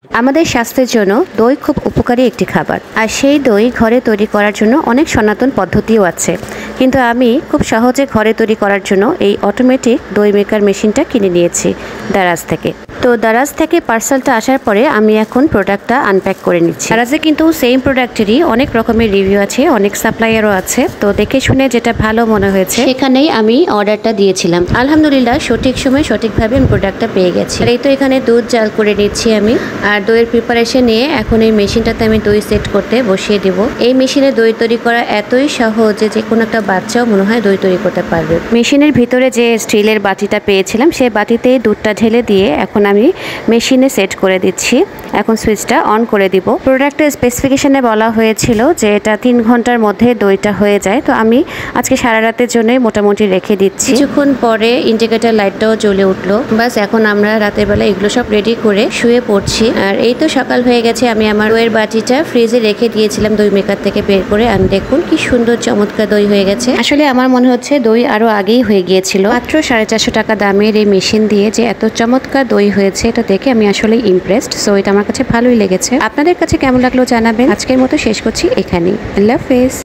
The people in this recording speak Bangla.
আমাদের স্বাস্থ্যের জন্য দই খুব উপকারী একটি খাবার, আর সেই দই ঘরে তৈরি করার জন্য অনেক সনাতন পদ্ধতিও আছে। কিন্তু আমি খুব সহজে ঘরে তৈরি করার জন্য এই অটোমেটিক দই মেকার মেশিনটা কিনে নিয়েছি দারাজ থেকে। তো দারাজ থেকে পার্সেলটা আসার পরে আমি এখন প্রোডাক্টটা আনপ্যাক করে নিচ্ছি। দারাজে কিন্তু সেম প্রোডাক্টেরই অনেক রকমের রিভিউ আছে, অনেক সাপ্লায়ারও আছে। তো দেখে শুনে যেটা ভালো মনে হয়েছে সেখানেই আমি অর্ডারটা দিয়েছিলাম। আলহামদুলিল্লাহ সঠিক সময় সঠিকভাবে আমি প্রোডাক্টটা পেয়ে গেছি। আর এই তো এখানে দুধ জাল করে নিচ্ছি আমি, আর দইয়ের প্রিপারেশন নিয়ে এখন এই মেশিনটাতে আমি দই সেট করতে বসিয়ে দিব। এই মেশিনে দই তৈরি করা এতই সহজ যে কোনো একটা বাচ্চাও মনে হয় দই তৈরি করতে পারবে। মেশিনের ভিতরে যে স্টিলের বাটিটা পেয়েছিলাম সেই বাটিতে দুধটা ঢেলে দিয়ে এখন আমি মেশিনে সেট করে দিচ্ছি। এখন সুইচটা অন করে দিব। প্রোডাক্টের স্পেসিফিকেশনে বলা হয়েছিল যে এটা 3 ঘন্টার মধ্যে দইটা হয়ে যায়। তো আমি আজকে সারা রাতের জন্য মোটামুটি রেখে দিচ্ছি। কিছুক্ষণ পরে ইন্ডিকেটর লাইটটাও জ্বলে উঠলো। বাস এখন আমরা রাতের বেলা এগুলো সব রেডি করে শুয়ে পড়ছি। আর এই তো সকাল হয়ে গেছে। আমি আমার দইয়ের বাটিটা ফ্রিজে রেখে দিয়েছিলাম দই মেকার থেকে বের করে। আর দেখুন কি সুন্দর চমৎকার দই হয়ে গেছে। আসলে আমার মনে হচ্ছে দই আরো আগেই হয়ে গিয়েছিল। মাত্র 450 টাকা দামের এই মেশিন দিয়ে যে এত চমৎকার দই হয়েছে এটা দেখে আমি আসলে ইমপ্রেসড। সো এটা আমার কাছে ভালোই লেগেছে। আপনাদের কাছে কেমন লাগলো জানাবেন। আজকের মতো শেষ করছি এখানেই। আল্লাহ হাফেজ।